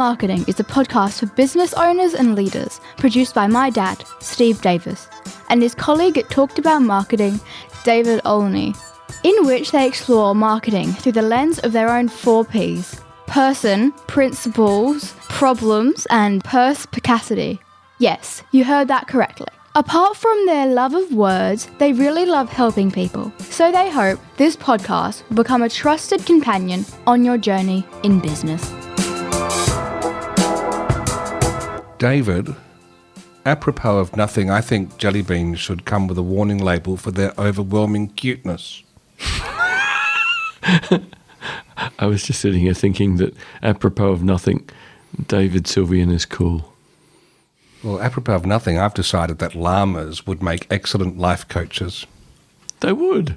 Marketing is a podcast for business owners and leaders, produced by my dad, Steve Davis, and his colleague at Talked About Marketing, David Olney, in which they explore marketing through the lens of their own 4 Ps: person, principles, problems, and perspicacity. Yes, you heard that correctly. Apart from their love of words, they really love helping people. So they hope this podcast will become a trusted companion on your journey in business. David, apropos of nothing, I think jelly beans should come with a warning label for their overwhelming cuteness. I was just sitting here thinking that apropos of nothing, David Sylvian is cool. Well, apropos of nothing, I've decided that llamas would make excellent life coaches. They would.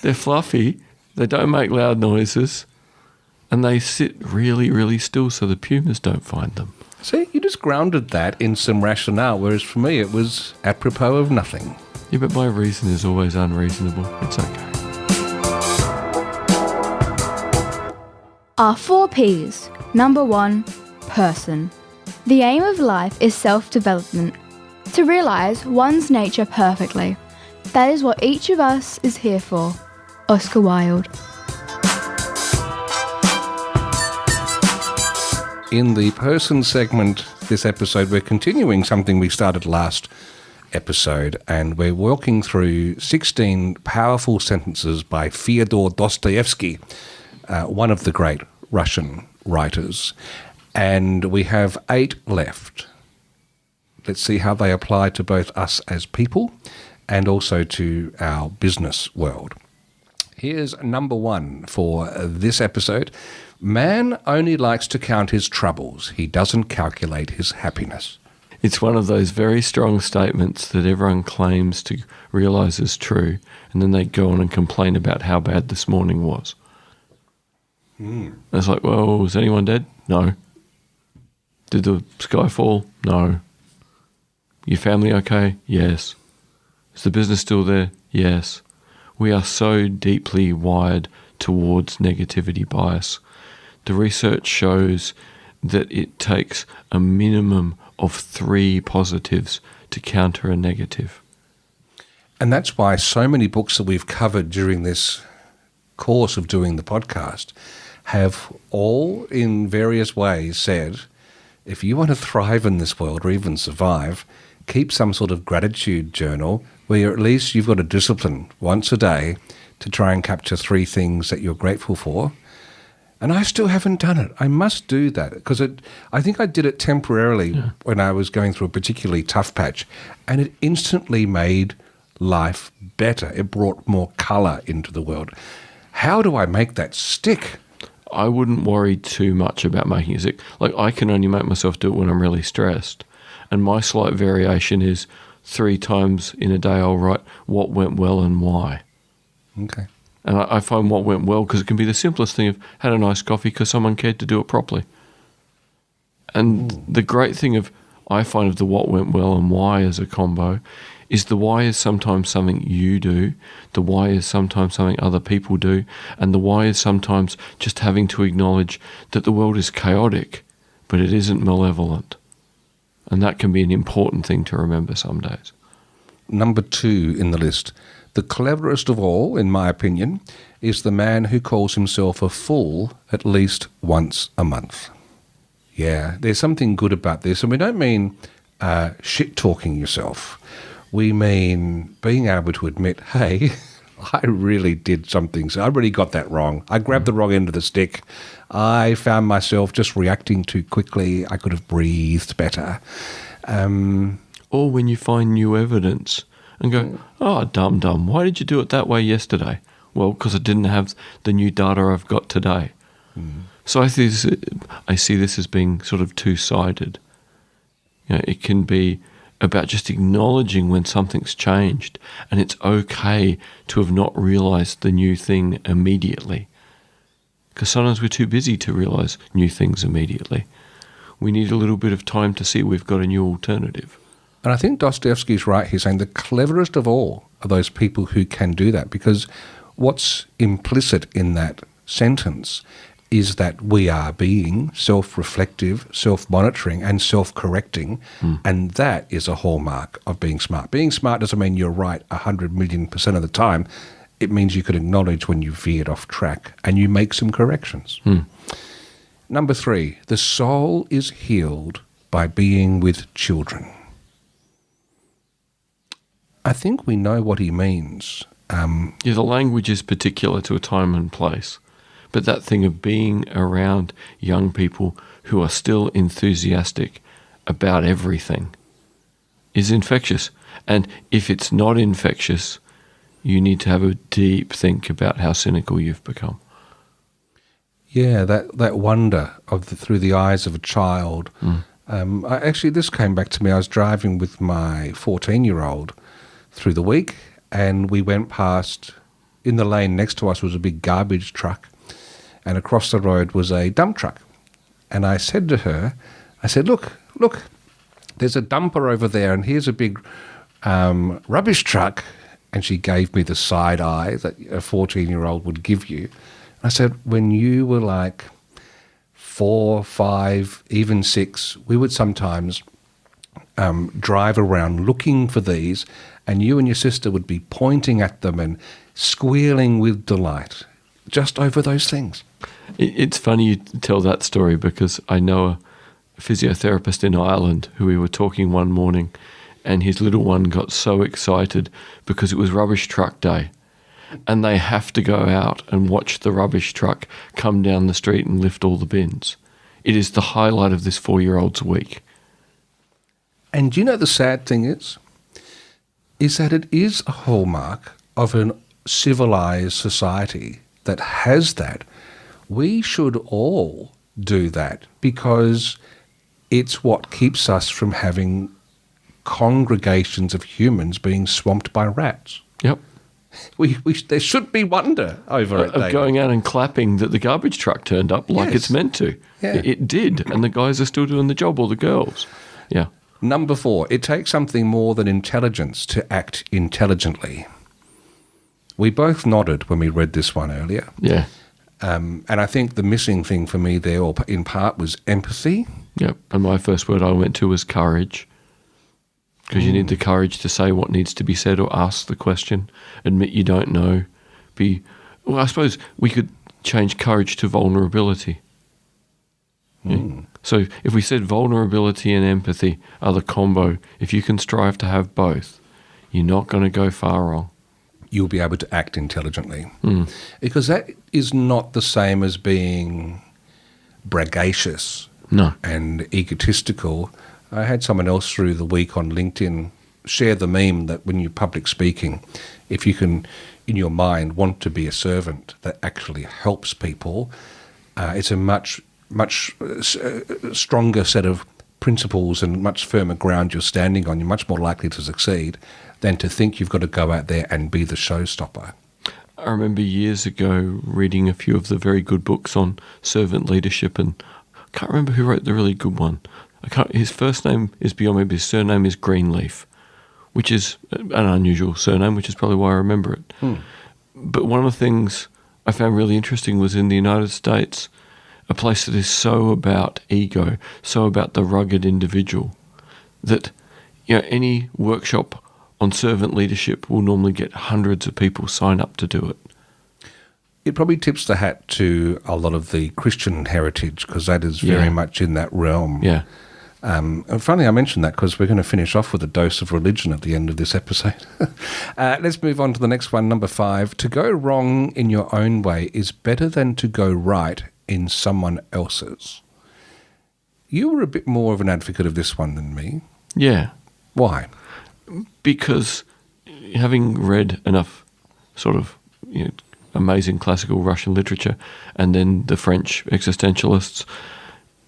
They're fluffy, they don't make loud noises, and they sit really, really still so the pumas don't find them. See, you just grounded that in some rationale, whereas for me it was apropos of nothing. Yeah, but my reason is always unreasonable. It's okay. Our 4 Ps. Number 1, person. The aim of life is self-development, to realise one's nature perfectly. That is what each of us is here for. Oscar Wilde. In the person segment this episode, we're continuing something we started last episode, and we're walking through 16 powerful sentences by Fyodor Dostoevsky, one of the great Russian writers. And we have 8 left. Let's see how they apply to both us as people and also to our business world. Here's number 1 for this episode. Man only likes to count his troubles. He doesn't calculate his happiness. It's one of those very strong statements that everyone claims to realise is true, and then they go on and complain about how bad this morning was. It's like, well, was anyone dead? No. Did the sky fall? No. Your family okay? Yes. Is the business still there? Yes. We are so deeply wired towards negativity bias. The research shows that it takes a minimum of 3 positives to counter a negative. And that's why so many books that we've covered during this course of doing the podcast have all in various ways said, if you want to thrive in this world or even survive, keep some sort of gratitude journal where at least you've got a discipline once a day to try and capture 3 things that you're grateful for. And I still haven't done it. I must do that because I think I did it temporarily when I was going through a particularly tough patch, and it instantly made life better. It brought more colour into the world. How do I make that stick? I wouldn't worry too much about making it sick. Like, I can only make myself do it when I'm really stressed. And my slight variation is 3 times in a day I'll write what went well and why. Okay. And I find what went well because it can be the simplest thing of had a nice coffee because someone cared to do it properly. And the great thing I find of the what went well and why as a combo is the why is sometimes something you do, the why is sometimes something other people do, and the why is sometimes just having to acknowledge that the world is chaotic, but it isn't malevolent. And that can be an important thing to remember some days. Number 2 in the list. The cleverest of all, in my opinion, is the man who calls himself a fool at least once a month. Yeah, there's something good about this, and we don't mean shit-talking yourself. We mean being able to admit, hey, I really did something. So I really got that wrong. I grabbed the wrong end of the stick. I found myself just reacting too quickly. I could have breathed better. Or when you find new evidence and go, oh, dumb, why did you do it that way yesterday? Well, because I didn't have the new data I've got today. So I see this as being sort of two-sided. You know, it can be about just acknowledging when something's changed, and it's okay to have not realised the new thing immediately. Because sometimes we're too busy to realise new things immediately. We need a little bit of time to see we've got a new alternative. And I think Dostoevsky's right here, saying the cleverest of all are those people who can do that, because what's implicit in that sentence is that we are being self-reflective, self-monitoring and self-correcting, and that is a hallmark of being smart. Being smart doesn't mean you're right 100 million% of the time. It means you can acknowledge when you veered off track and you make some corrections. Number 3, the soul is healed by being with children. I think we know what he means. The language is particular to a time and place, but that thing of being around young people who are still enthusiastic about everything is infectious. And if it's not infectious, you need to have a deep think about how cynical you've become. Yeah, that wonder through the eyes of a child. Actually, this came back to me. I was driving with my 14-year-old through the week, and we went past, in the lane next to us was a big garbage truck, and across the road was a dump truck. And I said to her, look, there's a dumper over there, and here's a big rubbish truck. And she gave me the side eye that a 14-year-old would give you. I said, when you were like 4, 5, even 6, we would sometimes drive around looking for these, and you and your sister would be pointing at them and squealing with delight just over those things. It's funny you tell that story, because I know a physiotherapist in Ireland who we were talking one morning, and his little one got so excited because it was rubbish truck day, and they have to go out and watch the rubbish truck come down the street and lift all the bins. It is the highlight of this 4-year-old's week. And do you know the sad thing is that it is a hallmark of a civilized society that has that. We should all do that, because it's what keeps us from having congregations of humans being swamped by rats. Yep. There should be wonder over it. Of going out and clapping that the garbage truck turned up like it's meant to. Yeah. It did, and the guys are still doing the job, or the girls. Yeah. Number 4, it takes something more than intelligence to act intelligently. We both nodded when we read this one earlier. Yeah. And I think the missing thing for me there, or in part, was empathy. Yep. And my first word I went to was courage. Because you need the courage to say what needs to be said, or ask the question, admit you don't know. Well, I suppose we could change courage to vulnerability. Yeah. So if we said vulnerability and empathy are the combo, if you can strive to have both, you're not going to go far wrong. You'll be able to act intelligently. Because that is not the same as being braggacious and egotistical. I had someone else through the week on LinkedIn share the meme that when you're public speaking, if you can, in your mind, want to be a servant that actually helps people, it's a much stronger set of principles and much firmer ground you're standing on. You're much more likely to succeed than to think you've got to go out there and be the showstopper. I remember years ago reading a few of the very good books on servant leadership, and I can't remember who wrote the really good one. His first name is beyond me, but his surname is Greenleaf, which is an unusual surname, which is probably why I remember it. But one of the things I found really interesting was in the United States, a place that is so about ego, so about the rugged individual, that any workshop on servant leadership will normally get hundreds of people sign up to do it. It probably tips the hat to a lot of the Christian heritage, because that is very much in that realm. Yeah. And finally, I mentioned that because we're going to finish off with a dose of religion at the end of this episode. Let's move on to the next one, number 5. To go wrong in your own way is better than to go right in someone else's. You were a bit more of an advocate of this one than me. Yeah. Why? Because having read enough sort of amazing classical Russian literature, and then the French existentialists,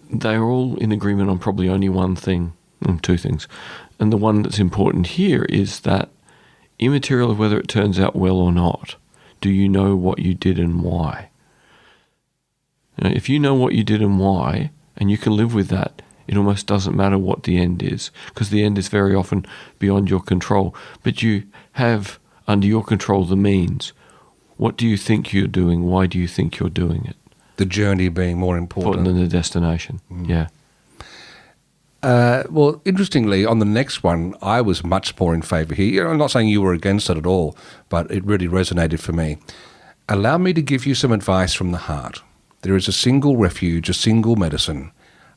they are all in agreement on probably only one thing, two things. And the one that's important here is that, immaterial of whether it turns out well or not, do you know what you did and why? If you know what you did and why, and you can live with that, it almost doesn't matter what the end is, because the end is very often beyond your control. But you have under your control the means. What do you think you're doing? Why do you think you're doing it? The journey being more important. Than the destination. Yeah. Well, interestingly, on the next one, I was much more in favour here. I'm not saying you were against it at all, but it really resonated for me. Allow me to give you some advice from the heart. There is a single refuge, a single medicine,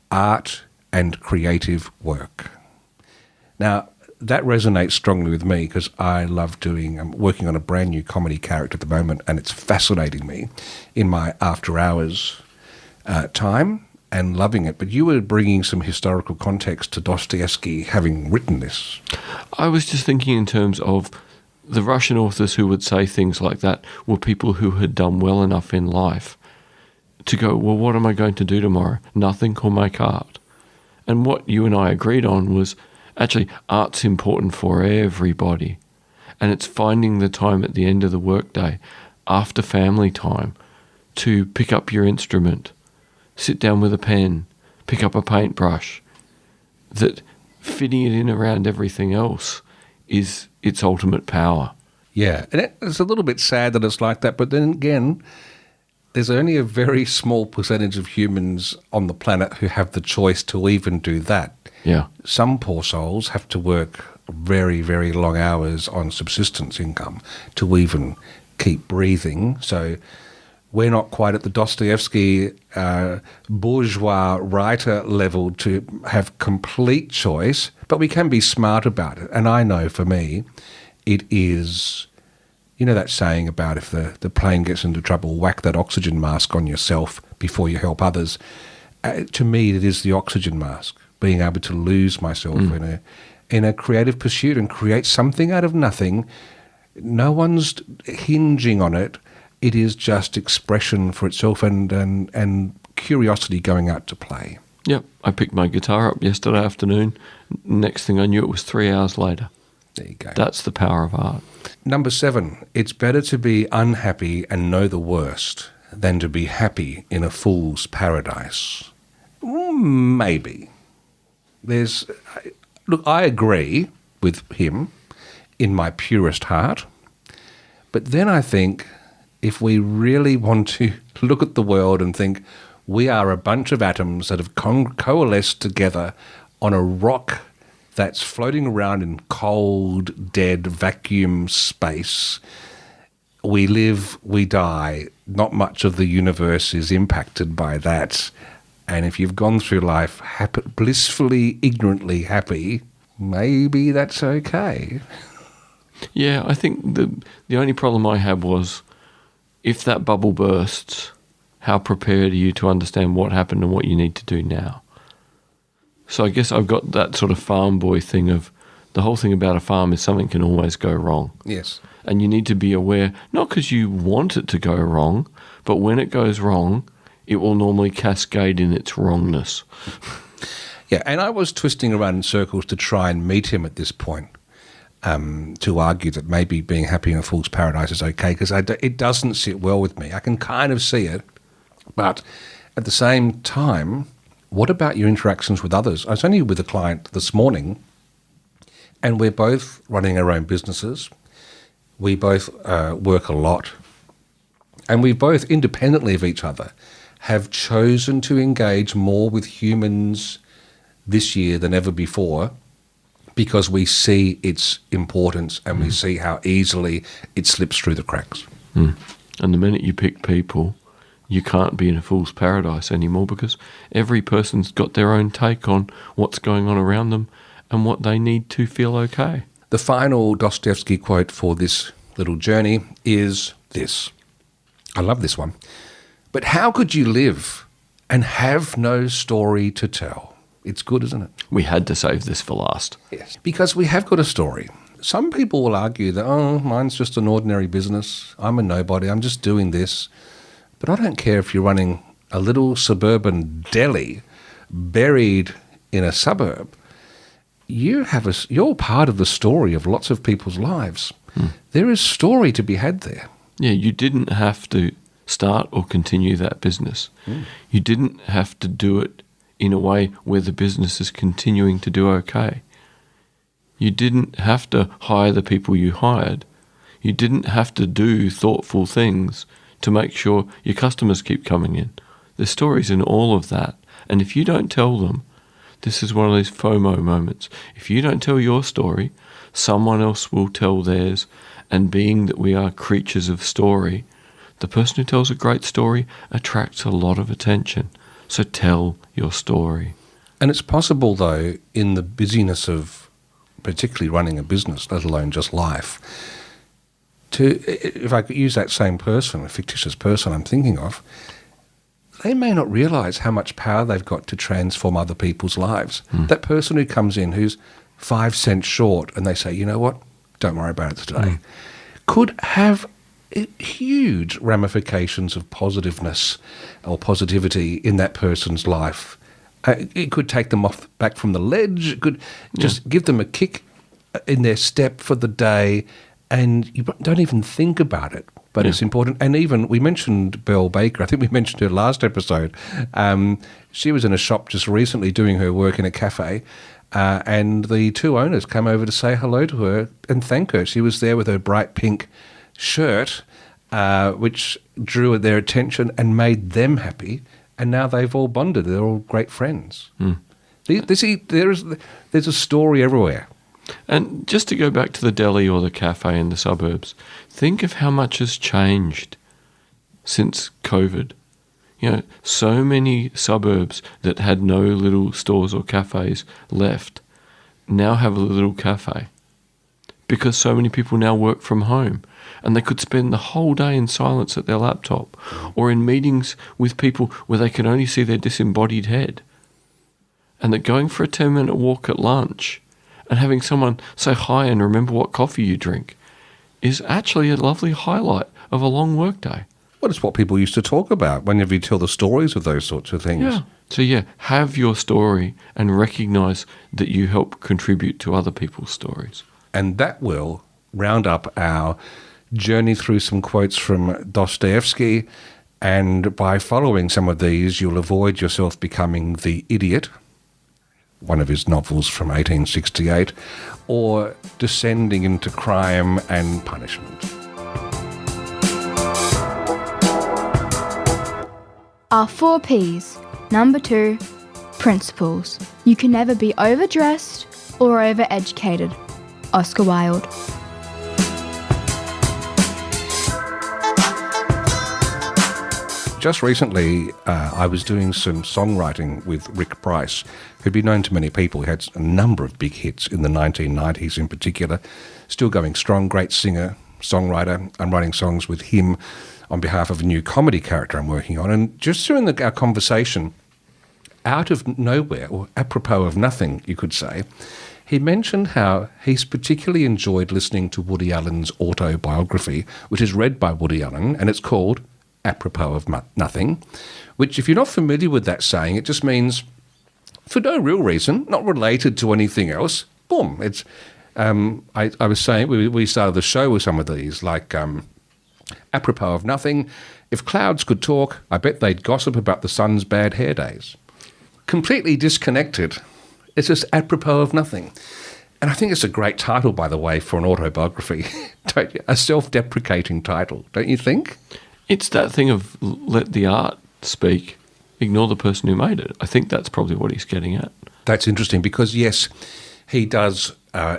art and creative work. Now, that resonates strongly with me because I'm working on a brand new comedy character at the moment, and it's fascinating me in my after hours time and loving it. But you were bringing some historical context to Dostoevsky having written this. I was just thinking in terms of the Russian authors who would say things like that were people who had done well enough in life to go, well, what am I going to do tomorrow? Nothing, or make art. And what you and I agreed on was actually art's important for everybody. And it's finding the time at the end of the workday, after family time, to pick up your instrument, sit down with a pen, pick up a paintbrush, that fitting it in around everything else is its ultimate power. Yeah, and it's a little bit sad that it's like that, but then again, there's only a very small percentage of humans on the planet who have the choice to even do that. Yeah. Some poor souls have to work very, very long hours on subsistence income to even keep breathing. So we're not quite at the Dostoevsky bourgeois writer level to have complete choice, but we can be smart about it. And I know for me, it is, you know that saying about if the plane gets into trouble, whack that oxygen mask on yourself before you help others. To me, it is the oxygen mask, being able to lose myself in a creative pursuit and create something out of nothing. No one's hinging on it. It is just expression for itself and curiosity going out to play. Yep. I picked my guitar up yesterday afternoon. Next thing I knew, it was 3 hours later. There you go. That's the power of art. Number 7, it's better to be unhappy and know the worst than to be happy in a fool's paradise. Maybe. Look, I agree with him in my purest heart, but then I think if we really want to look at the world and think we are a bunch of atoms that have coalesced together on a rock that's floating around in cold, dead, vacuum space, we live, we die, not much of the universe is impacted by that. And if you've gone through life blissfully, ignorantly happy, maybe that's okay. Yeah, I think the only problem I had was if that bubble bursts, how prepared are you to understand what happened and what you need to do now? So I guess I've got that sort of farm boy thing of the whole thing about a farm is something can always go wrong. Yes. And you need to be aware, not because you want it to go wrong, but when it goes wrong, it will normally cascade in its wrongness. Yeah, and I was twisting around in circles to try and meet him at this point. To argue that maybe being happy in a fool's paradise is okay, because it doesn't sit well with me. I can kind of see it, but at the same time, what about your interactions with others? I was only with a client this morning, and we're both running our own businesses. We both work a lot, and we both, independently of each other, have chosen to engage more with humans this year than ever before, because we see its importance and we see how easily it slips through the cracks. And the minute you pick people, you can't be in a fool's paradise anymore because every person's got their own take on what's going on around them and what they need to feel okay. The final Dostoevsky quote for this little journey is this. I love this one. But how could you live and have no story to tell? It's good, isn't it? We had to save this for last. Yes. Because we have got a story. Some people will argue that, mine's just an ordinary business. I'm a nobody. I'm just doing this. But I don't care if you're running a little suburban deli buried in a suburb. You're part of the story of lots of people's lives. There is story to be had there. Yeah, you didn't have to start or continue that business. You didn't have to do it in a way where the business is continuing to do okay. You didn't have to hire the people you hired. You didn't have to do thoughtful things to make sure your customers keep coming in. There's stories in all of that. And if you don't tell them, this is one of those FOMO moments. If you don't tell your story, someone else will tell theirs. And being that we are creatures of story, the person who tells a great story attracts a lot of attention. So tell your story. And it's possible, though, in the busyness of particularly running a business, let alone just life, if I could use that same person, a fictitious person I'm thinking of, they may not realise how much power they've got to transform other people's lives. That person who comes in who's 5 cents short and they say, you know what, don't worry about it today, could have huge ramifications of positiveness or positivity in that person's life. It could take them back from the ledge. It could just give them a kick in their step for the day, and you don't even think about it. But it's important. And even, we mentioned Belle Baker. I think we mentioned her last episode. She was in a shop just recently doing her work in a cafe, and the two owners came over to say hello to her and thank her. She was there with her bright pink shirt, which drew their attention and made them happy. And now they've all bonded. They're all great friends. There's a story everywhere. And just to go back to the deli or the cafe in the suburbs, think of how much has changed since COVID. You know, so many suburbs that had no little stores or cafes left now have a little cafe because so many people now work from home and they could spend the whole day in silence at their laptop or in meetings with people where they can only see their disembodied head. And that going for a 10-minute walk at lunch and having someone say hi and remember what coffee you drink is actually a lovely highlight of a long workday. Well, it's what people used to talk about whenever you tell the stories of those sorts of things. Yeah. So, have your story and recognise that you help contribute to other people's stories. And that will round up our journey through some quotes from Dostoevsky. And by following some of these, you'll avoid yourself becoming the idiot, one of his novels from 1868, or descending into crime and punishment. Our 4 Ps. Number 2, principles. You can never be overdressed or overeducated. Oscar Wilde. Just recently, I was doing some songwriting with Rick Price, who'd been known to many people. He had a number of big hits in the 1990s in particular. Still going strong, great singer, songwriter. I'm writing songs with him on behalf of a new comedy character I'm working on. And just during our conversation, out of nowhere, or apropos of nothing, you could say, he mentioned how he's particularly enjoyed listening to Woody Allen's autobiography, which is read by Woody Allen, and it's called Apropos of Nothing, which, if you're not familiar with that saying, it just means for no real reason, not related to anything else, boom. It's I was saying, we started the show with some of these, like apropos of nothing. If clouds could talk, I bet they'd gossip about the sun's bad hair days. Completely disconnected. It's just apropos of nothing. And I think it's a great title, by the way, for an autobiography. Don't you? A self-deprecating title, don't you think? It's that thing of let the art speak, ignore the person who made it. I think that's probably what he's getting at. That's interesting because, yes, he does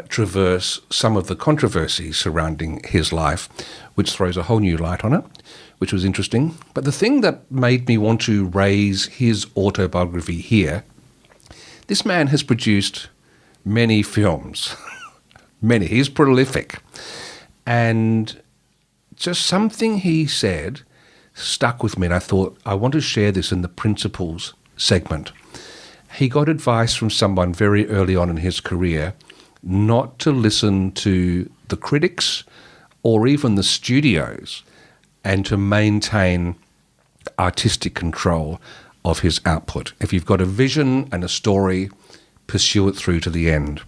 traverse some of the controversies surrounding his life, which throws a whole new light on it, which was interesting. But the thing that made me want to raise his autobiography here, this man has produced many films. Many. He's prolific. And just something he said stuck with me, and I thought, I want to share this in the principles segment. He got advice from someone very early on in his career not to listen to the critics or even the studios, and to maintain artistic control of his output. If you've got a vision and a story, pursue it through to the end,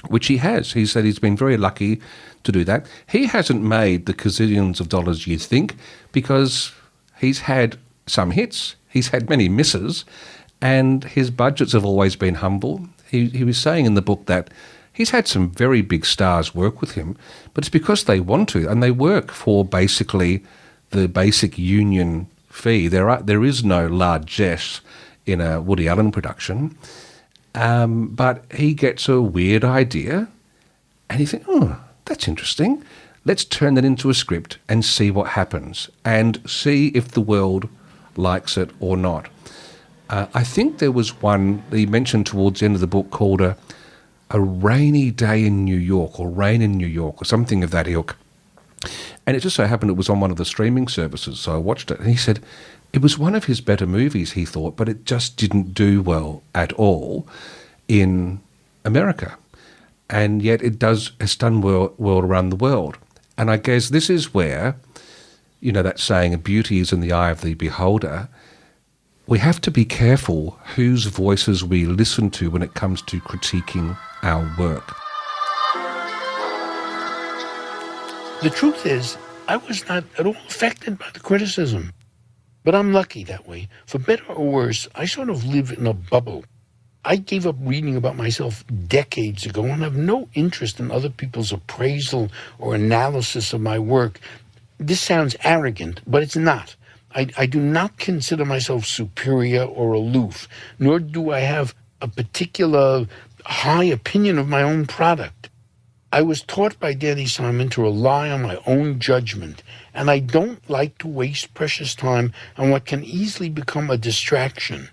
which he has. He said he's been very lucky to do that. He hasn't made the gazillions of dollars you think because he's had some hits, he's had many misses, and his budgets have always been humble. He was saying in the book that he's had some very big stars work with him, but it's because they want to, and they work for basically the basic union fee. There is no largesse in a Woody Allen production, but he gets a weird idea, and you think, oh, that's interesting. Let's turn that into a script and see what happens, and see if the world likes it or not. I think there was one that he mentioned towards the end of the book called a rainy day in New York, or rain in New York, or something of that ilk. And it just so happened it was on one of the streaming services, so I watched it. And he said it was one of his better movies, he thought, but it just didn't do well at all in America. And yet it's done well around the world. And I guess this is where, that saying, beauty is in the eye of the beholder. We have to be careful whose voices we listen to when it comes to critiquing our work. The truth is, I was not at all affected by the criticism. But I'm lucky that way. For better or worse, I sort of live in a bubble. I gave up reading about myself decades ago and have no interest in other people's appraisal or analysis of my work. This sounds arrogant, but it's not. I do not consider myself superior or aloof, nor do I have a particular high opinion of my own product. I was taught by Danny Simon to rely on my own judgment, and I don't like to waste precious time on what can easily become a distraction.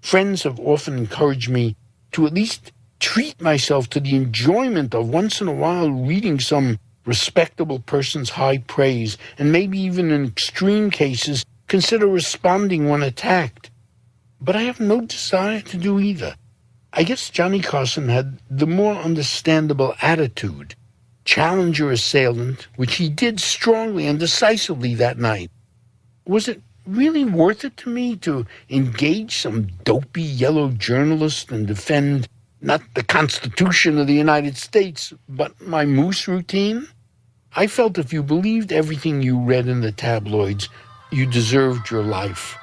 Friends have often encouraged me to at least treat myself to the enjoyment of once in a while reading some respectable person's high praise, and maybe even in extreme cases consider responding when attacked. But I have no desire to do either. I guess Johnny Carson had the more understandable attitude. Challenge your assailant, which he did strongly and decisively that night. Was it really worth it to me to engage some dopey yellow journalist and defend not the Constitution of the United States, but my moose routine? I felt if you believed everything you read in the tabloids, you deserved your life.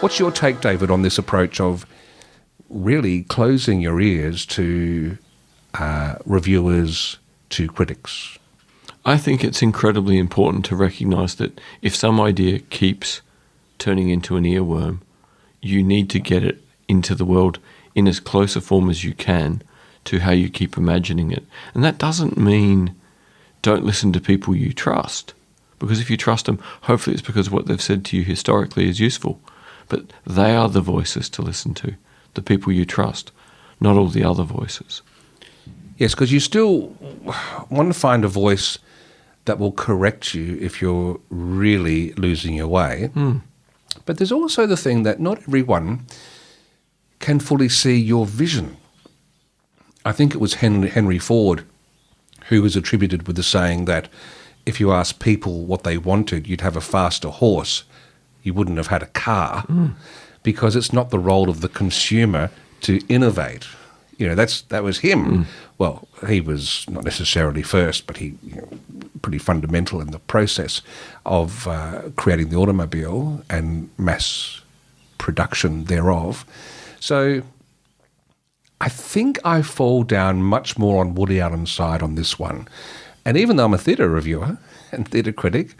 What's your take, David, on this approach of really closing your ears to reviewers, to critics? I think it's incredibly important to recognise that if some idea keeps turning into an earworm, you need to get it into the world in as close a form as you can to how you keep imagining it. And that doesn't mean don't listen to people you trust, because if you trust them, hopefully it's because what they've said to you historically is useful. But they are the voices to listen to, the people you trust, not all the other voices. Yes, because you still want to find a voice that will correct you if you're really losing your way. But there's also the thing that not everyone can fully see your vision. I think it was Henry Ford who was attributed with the saying that if you asked people what they wanted, you'd have a faster horse. You wouldn't have had a car, because it's not the role of the consumer to innovate. That was him. Well, he was not necessarily first, but he pretty fundamental in the process of creating the automobile and mass production thereof. So I think I fall down much more on Woody Allen's side on this one. And even though I'm a theatre reviewer and theatre critic,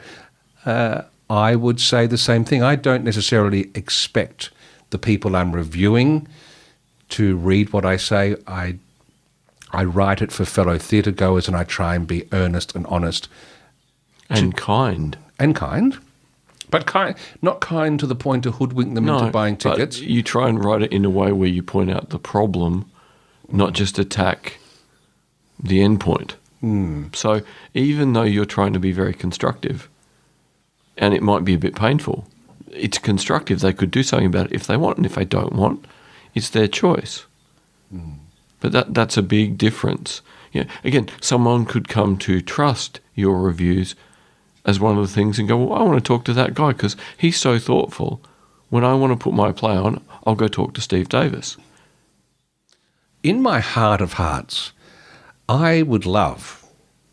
I would say the same thing. I don't necessarily expect the people I'm reviewing to read what I say. I write it for fellow theatre goers, and I try and be earnest and honest. And kind. And kind. But not kind to the point to hoodwink them into buying tickets. But you try and write it in a way where you point out the problem, not just attack the end point. So even though you're trying to be very constructive, and it might be a bit painful, it's constructive. They could do something about it if they want, and if they don't want, it's their choice. But that's a big difference. Again, someone could come to trust your reviews as one of the things and go, well, I want to talk to that guy because he's so thoughtful. When I want to put my play on, I'll go talk to Steve Davis. In my heart of hearts, I would love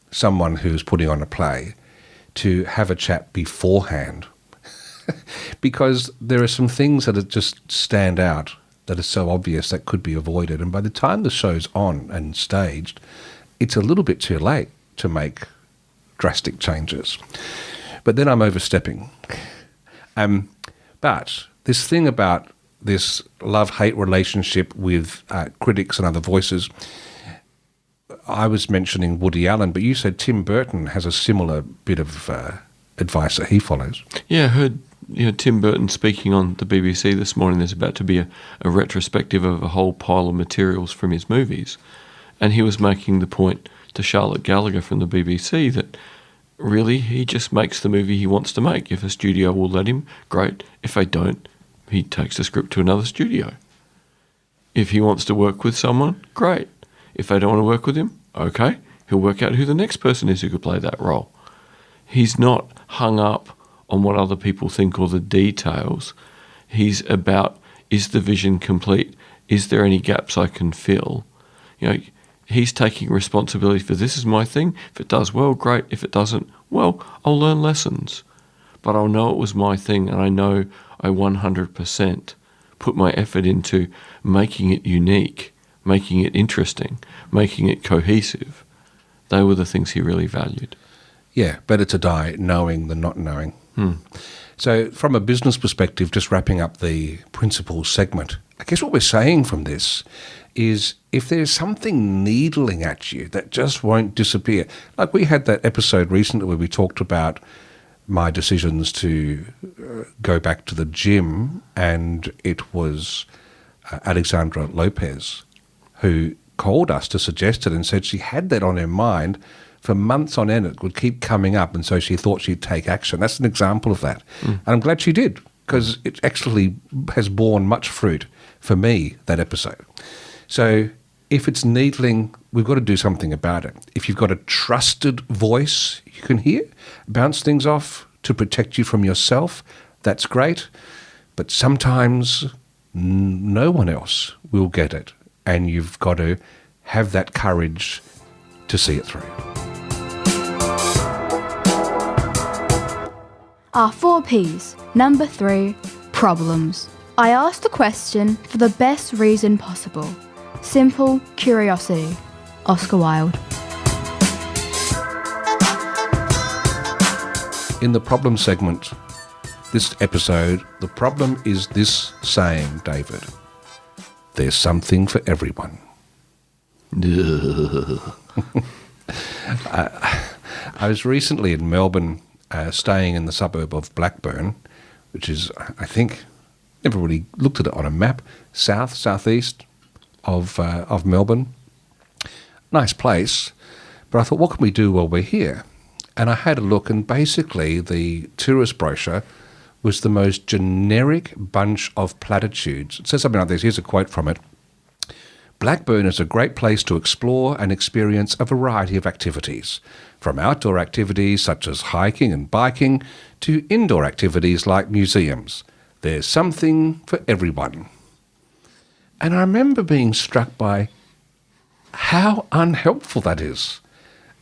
someone who's putting on a play to have a chat beforehand, because there are some things that just stand out that are so obvious that could be avoided. And by the time the show's on and staged, it's a little bit too late to make drastic changes. But then I'm overstepping. But this thing about this love-hate relationship with critics and other voices, I was mentioning Woody Allen, but you said Tim Burton has a similar bit of advice that he follows. Yeah, I heard Tim Burton speaking on the BBC this morning. There's about to be a retrospective of a whole pile of materials from his movies. And he was making the point to Charlotte Gallagher from the BBC that really he just makes the movie he wants to make. If a studio will let him, great. If they don't, he takes the script to another studio. If he wants to work with someone, great. If they don't want to work with him, okay. He'll work out who the next person is who could play that role. He's not hung up on what other people think or the details. He's about, is the vision complete? Is there any gaps I can fill? He's taking responsibility for this is my thing. If it does well, great. If it doesn't, well, I'll learn lessons. But I'll know it was my thing, and I know I 100% put my effort into making it unique, making it interesting, making it cohesive. They were the things he really valued. Yeah, better to die knowing than not knowing. So from a business perspective, just wrapping up the principles segment, I guess what we're saying from this is if there's something needling at you that just won't disappear, like we had that episode recently where we talked about my decisions to go back to the gym, and it was Alexandra Lopez who called us to suggest it and said she had that on her mind for months on end. It would keep coming up, and so she thought she'd take action. That's an example of that. And I'm glad she did, because it actually has borne much fruit for me, that episode. So if it's needling, we've got to do something about it. If you've got a trusted voice you can hear, bounce things off to protect you from yourself, that's great. But sometimes no one else will get it, and you've got to have that courage to see it through. Our 4 Ps. Number 3, problems. I asked the question for the best reason possible. Simple curiosity. Oscar Wilde. In the problem segment, this episode, the problem is this saying, David. There's something for everyone. I was recently in Melbourne, staying in the suburb of Blackburn, which is, I think, never really looked at it on a map, southeast of Melbourne. Nice place, but I thought, what can we do while we're here? And I had a look, and basically the tourist brochure was the most generic bunch of platitudes. It says something like this. Here's a quote from it. Blackburn is a great place to explore and experience a variety of activities, from outdoor activities such as hiking and biking to indoor activities like museums. There's something for everyone. And I remember being struck by how unhelpful that is.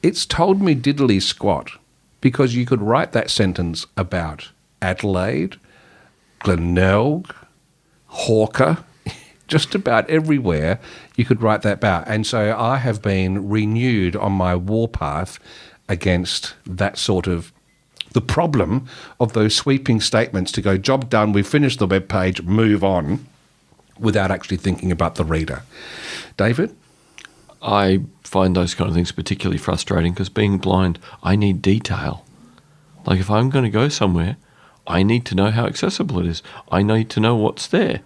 It's told me diddly squat, because you could write that sentence about Adelaide, Glenelg, Hawker, just about everywhere you could write that about. And so I have been renewed on my warpath against that sort of, the problem of those sweeping statements to go, job done, we've finished the web page, move on, without actually thinking about the reader. David? I find those kind of things particularly frustrating because being blind, I need detail. Like if I'm going to go somewhere, I need to know how accessible it is. I need to know what's there.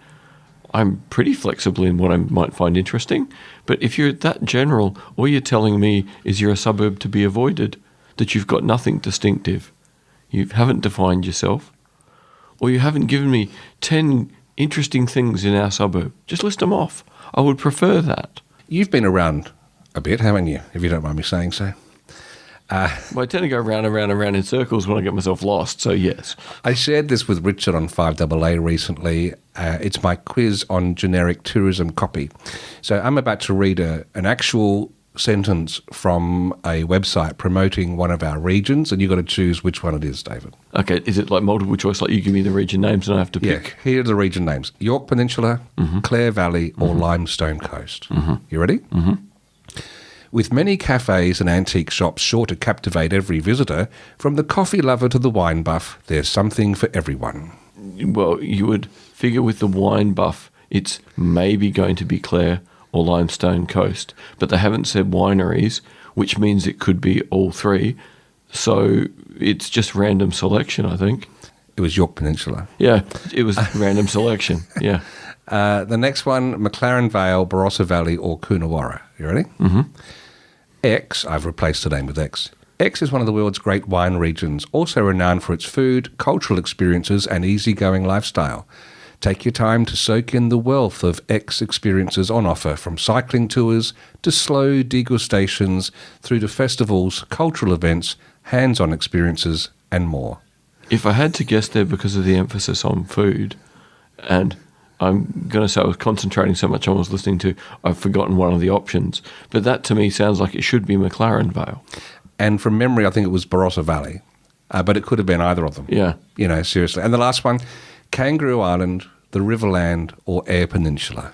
I'm pretty flexible in what I might find interesting, but if you're that general, all you're telling me is you're a suburb to be avoided, that you've got nothing distinctive. You haven't defined yourself, or you haven't given me 10 interesting things in our suburb. Just list them off. I would prefer that. You've been around a bit, haven't you, if you don't mind me saying so? Well, I tend to go round and round and round in circles when I get myself lost, so yes. I shared this with Richard on 5AA recently. It's my quiz on generic tourism copy. So I'm about to read an actual sentence from a website promoting one of our regions, and you've got to choose which one it is, David. Okay, is it like multiple choice, like you give me the region names and I have to pick? Yeah, here are the region names. York Peninsula, Clare Valley, or Limestone Coast. You ready? With many cafes and antique shops sure to captivate every visitor, from the coffee lover to the wine buff, there's something for everyone. Well, you would figure with the wine buff, it's maybe going to be Clare or Limestone Coast, but they haven't said wineries, which means it could be all three. So it's just random selection, I think. It was York Peninsula. Yeah, it was random selection, yeah. The next one, McLaren Vale, Barossa Valley or Coonawarra. You ready? Mm-hmm. X, I've replaced the name with X. X is one of the world's great wine regions, also renowned for its food, cultural experiences and easygoing lifestyle. Take your time to soak in the wealth of X experiences on offer, from cycling tours to slow degustations through to festivals, cultural events, hands-on experiences and more. If I had to guess there because of the emphasis on food, and I'm going to say I was concentrating so much on what I was listening to, I've forgotten one of the options. But that to me sounds like it should be McLaren Vale. And from memory, I think it was Barossa Valley, but it could have been either of them. Yeah. You know, seriously. And the last one, Kangaroo Island, the Riverland or Eyre Peninsula.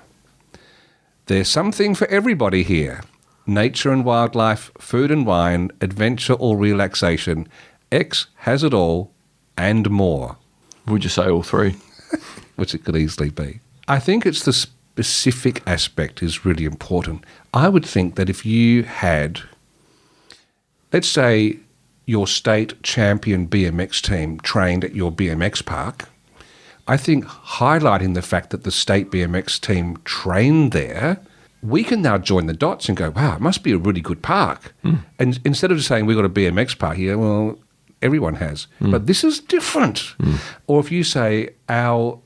There's something for everybody here. Nature and wildlife, food and wine, adventure or relaxation. X has it all and more. Would you say all three? Which it could easily be. I think it's the specific aspect is really important. I would think that if you had, let's say, your state champion BMX team trained at your BMX park, I think highlighting the fact that the state BMX team trained there, we can now join the dots and go, wow, it must be a really good park. And instead of just saying we've got a BMX park here, well, everyone has. But this is different. Or if you say our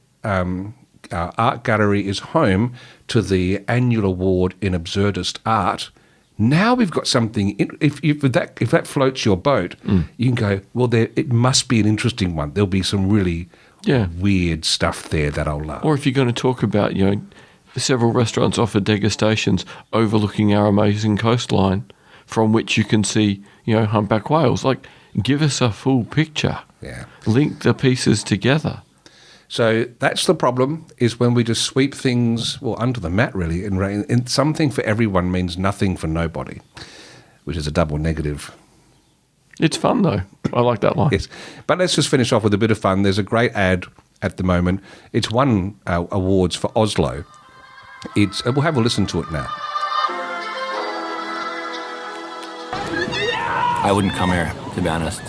art gallery is home to the annual award in absurdist art, now we've got something. If that floats your boat, you can go, well, it must be an interesting one. There'll be some really weird stuff there that I'll love. Or if you're going to talk about, several restaurants offer degustations overlooking our amazing coastline, from which you can see, humpback whales. Like, give us a full picture. Yeah. Link the pieces together. So that's the problem, is when we just sweep things, under the mat, really. And something for everyone means nothing for nobody, which is a double negative. It's fun, though. I like that line. Yes. But let's just finish off with a bit of fun. There's a great ad at the moment. It's won awards for Oslo. We'll have a listen to it now. I wouldn't come here, to be honest.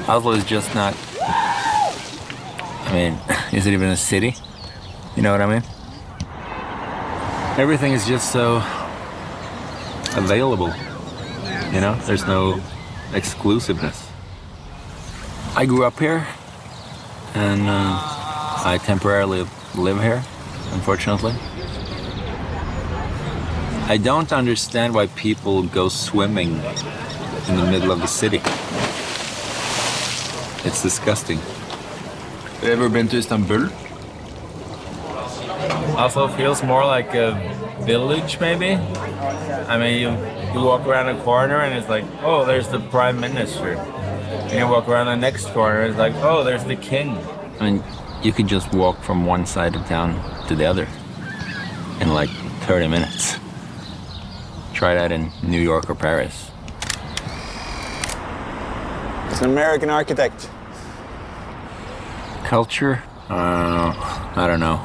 Oslo is just not... is it even a city? You know what I mean? Everything is just so available. There's no exclusiveness. I grew up here, and I temporarily live here, unfortunately. I don't understand why people go swimming in the middle of the city. It's disgusting. Have you ever been to Istanbul? Oslo feels more like a village, maybe. You walk around a corner and it's like, oh, there's the prime minister. And you walk around the next corner and it's like, oh, there's the king. You could just walk from one side of town to the other in 30 minutes. Try that in New York or Paris. It's an American architect. Culture? I don't know.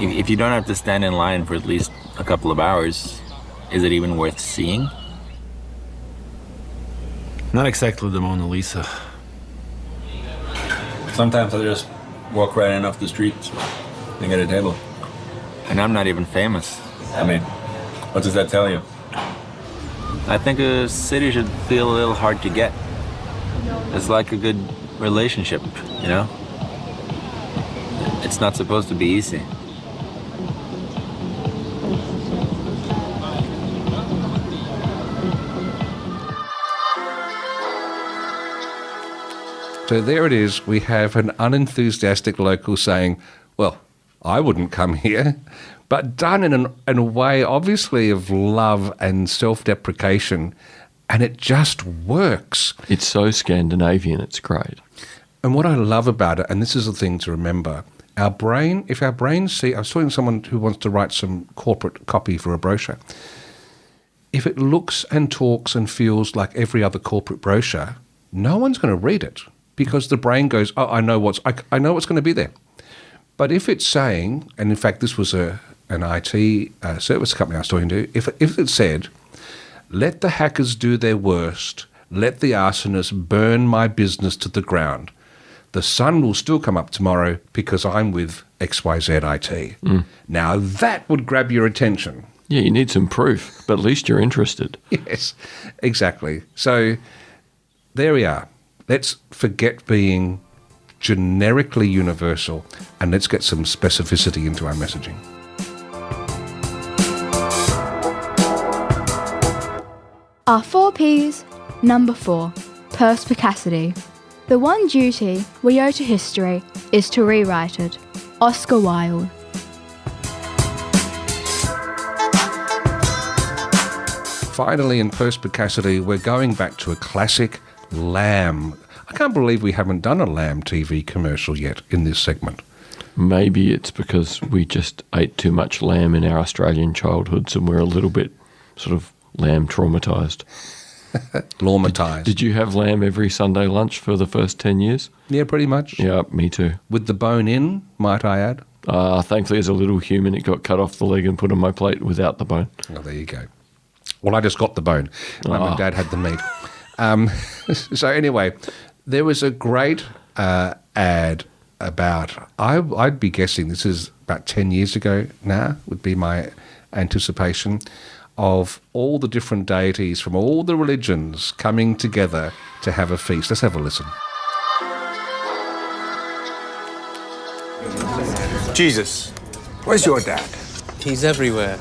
If you don't have to stand in line for at least a couple of hours, is it even worth seeing? Not exactly the Mona Lisa. Sometimes I just walk right in off the street and get a table. And I'm not even famous. What does that tell you? I think a city should feel a little hard to get. It's like a good relationship, It's not supposed to be easy. So there it is. We have an unenthusiastic local saying, well, I wouldn't come here, but done in a way, obviously, of love and self-deprecation, and it just works. It's so Scandinavian, it's great. And what I love about it, and this is the thing to remember, if our brains see, I was talking to someone who wants to write some corporate copy for a brochure. if it looks and talks and feels like every other corporate brochure, no one's going to read it because the brain goes, oh, I know what's going to be there. But if it's saying, and in fact this was an IT service company I was talking to, if it said, let the hackers do their worst, let the arsonists burn my business to the ground, the sun will still come up tomorrow because I'm with XYZ IT. Now that would grab your attention. Yeah, you need some proof, but at least you're interested. Yes, exactly. So there we are. Let's forget being generically universal and let's get some specificity into our messaging. Our 4 Ps. Number 4. Perspicacity. The one duty we owe to history is to rewrite it. Oscar Wilde. Finally, in Perspicacity, we're going back to a classic, lamb. I can't believe we haven't done a lamb TV commercial yet in this segment. Maybe it's because we just ate too much lamb in our Australian childhoods and we're a little bit sort of lamb traumatised. Lawmatised. Did you have lamb every Sunday lunch for the first 10 years? Yeah, pretty much. Yeah, me too. With the bone in, might I add. Thankfully, as a little human, it got cut off the leg and put on my plate without the bone. Oh, there you go. Well, I just got the bone. Mum and Dad had the meat. So anyway, there was a great ad about, I'd be guessing this is about 10 years ago now, would be my anticipation, of all the different deities from all the religions coming together to have a feast. Let's have a listen. Jesus, where's your dad? He's everywhere.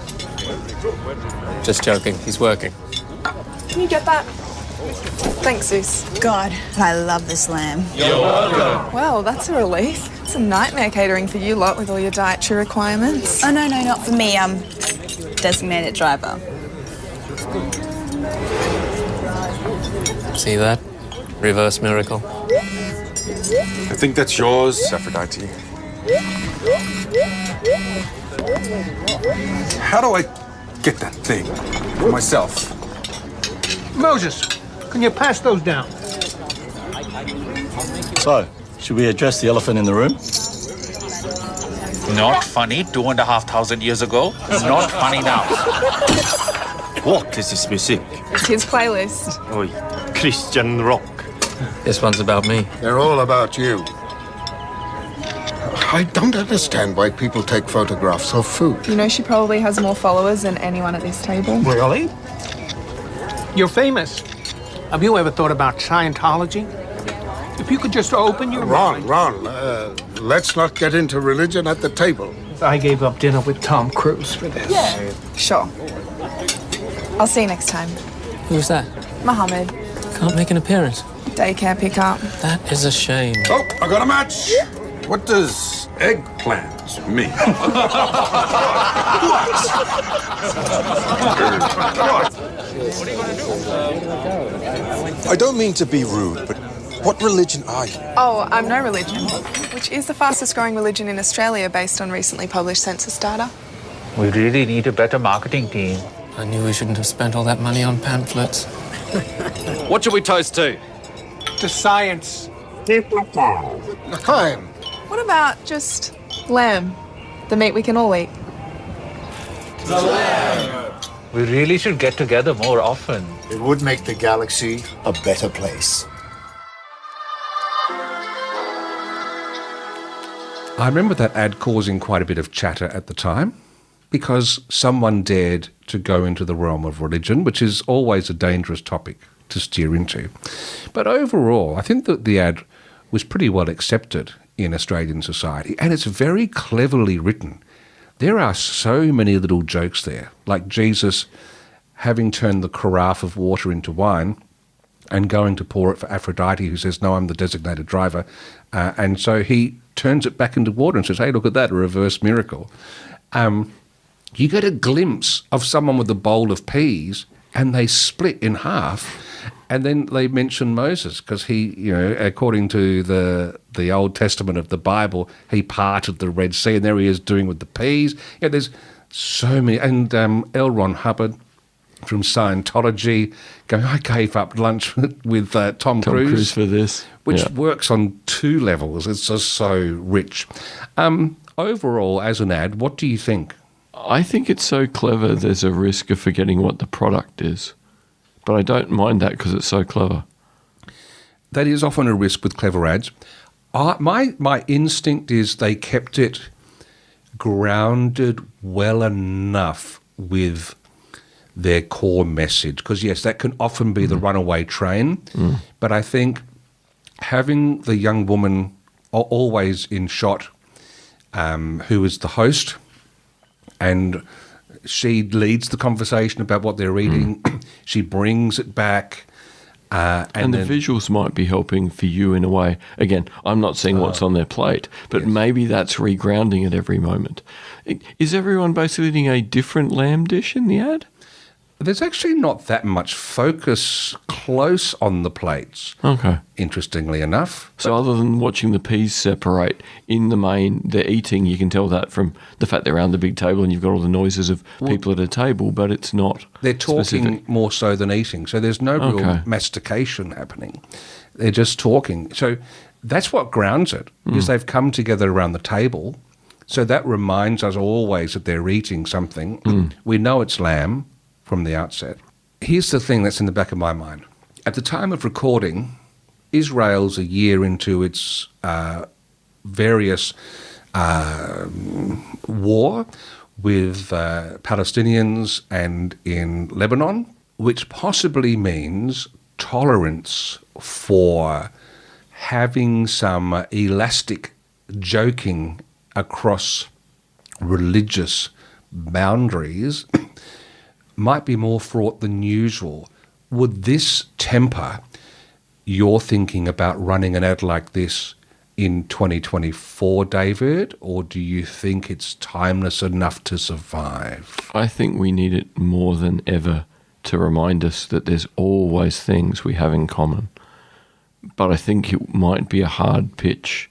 Just joking, he's working. Can you get that? Thanks, Zeus. God, I love this lamb. You're welcome. Well, that's a relief. It's a nightmare catering for you lot with all your dietary requirements. Oh, no, not for me. Designated driver. See that? Reverse miracle. I think that's yours, Aphrodite. How do I get that thing for myself? Moses, can you pass those down? So, should we address the elephant in the room? Not funny 2,500 years ago. Not funny now. What is this music? It's his playlist. Oi, Christian rock. This one's about me. They're all about you. I don't understand why people take photographs of food. You know she probably has more followers than anyone at this table. Really? You're famous. Have you ever thought about Scientology? If you could just open your mind. Ron, let's not get into religion at the table. I gave up dinner with Tom Cruise for this. Yeah, sure. I'll see you next time. Who's that? Mohammed. Can't make an appearance. Daycare pickup. That is a shame. Oh, I got a match. What does eggplant mean? I don't mean to be rude, but what religion are you? Oh, I'm no religion, which is the fastest growing religion in Australia based on recently published census data. We really need a better marketing team. I knew we shouldn't have spent all that money on pamphlets. What should we toast to? To science. Time. What about just lamb? The meat we can all eat. The lamb. We really should get together more often. It would make the galaxy a better place. I remember that ad causing quite a bit of chatter at the time because someone dared to go into the realm of religion, which is always a dangerous topic to steer into. But overall, I think that the ad was pretty well accepted in Australian society, and it's very cleverly written. There are so many little jokes there, like Jesus having turned the carafe of water into wine and going to pour it for Aphrodite, who says, no, I'm the designated driver. And so he turns it back into water and says, hey, look at that, a reverse miracle. You get a glimpse of someone with a bowl of peas and they split in half. And then they mention Moses because he, you know, according to the Old Testament of the Bible, he parted the Red Sea, and there he is doing with the peas. Yeah, there's so many. And L. Ron Hubbard, from Scientology, going, I gave up lunch with Tom Cruise for this. Which works on two levels. It's just so rich. Overall, as an ad, what do you think? I think it's so clever there's a risk of forgetting what the product is. But I don't mind that because it's so clever. That is often a risk with clever ads. My instinct is they kept it grounded well enough with their core message. Because, yes, that can often be the runaway train. But I think having the young woman always in shot, who is the host, and she leads the conversation about what they're eating. She brings it back. And the visuals might be helping for you in a way. Again, I'm not seeing what's on their plate, but maybe that's regrounding at every moment. Is everyone basically eating a different lamb dish in the ad? There's actually not that much focus close on the plates. Okay. Interestingly enough. So other than watching the peas separate, in the main, they're eating. You can tell that from the fact they're around the big table and you've got all the noises of people at a table, but it's not They're talking specific. more so than eating. So there's no real mastication happening. They're just talking. So that's what grounds it, is they've come together around the table. So that reminds us always that they're eating something. We know it's lamb from the outset. Here's the thing that's in the back of my mind. At the time of recording, Israel's a year into its various war with Palestinians and in Lebanon, which possibly means tolerance for having some elastic joking across religious boundaries might be more fraught than usual. Would this temper your thinking about running an ad like this in 2024, David, or do you think it's timeless enough to survive? I think we need it more than ever to remind us that there's always things we have in common. But I think it might be a hard pitch,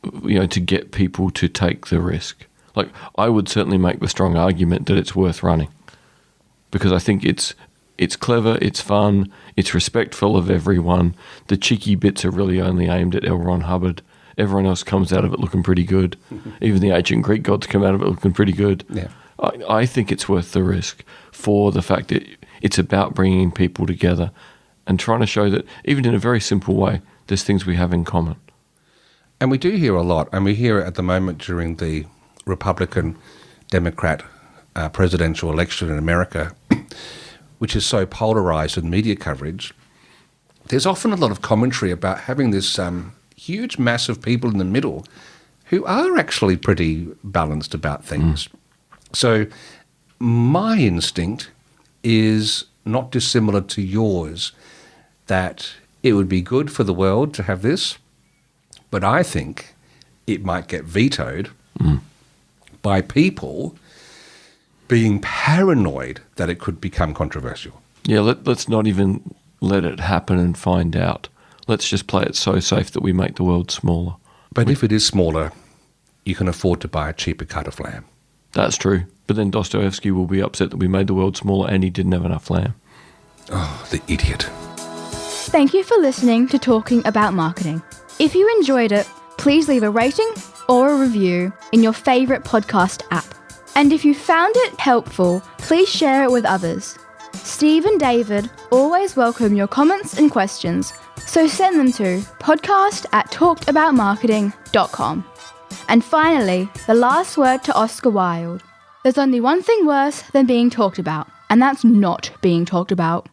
to get people to take the risk. Like, I would certainly make the strong argument that it's worth running. Because I think it's clever, it's fun, it's respectful of everyone. The cheeky bits are really only aimed at L. Ron Hubbard. Everyone else comes out of it looking pretty good. Even the ancient Greek gods come out of it looking pretty good. Yeah. I think it's worth the risk for the fact that it's about bringing people together and trying to show that, even in a very simple way, there's things we have in common. And we do hear a lot, and we hear it at the moment during the Republican-Democrat presidential election in America, which is so polarised in media coverage. There's often a lot of commentary about having this huge mass of people in the middle who are actually pretty balanced about things. So my instinct is not dissimilar to yours, that it would be good for the world to have this, but I think it might get vetoed by people being paranoid that it could become controversial. Yeah, let's not even let it happen and find out. Let's just play it so safe that we make the world smaller. But if it is smaller, you can afford to buy a cheaper cut of lamb. That's true. But then Dostoevsky will be upset that we made the world smaller and he didn't have enough lamb. Oh, the idiot. Thank you for listening to Talking About Marketing. If you enjoyed it, please leave a rating or a review in your favourite podcast app. And if you found it helpful, please share it with others. Steve and David always welcome your comments and questions, so send them to podcast@talkedaboutmarketing.com. And finally, the last word to Oscar Wilde. There's only one thing worse than being talked about, and that's not being talked about.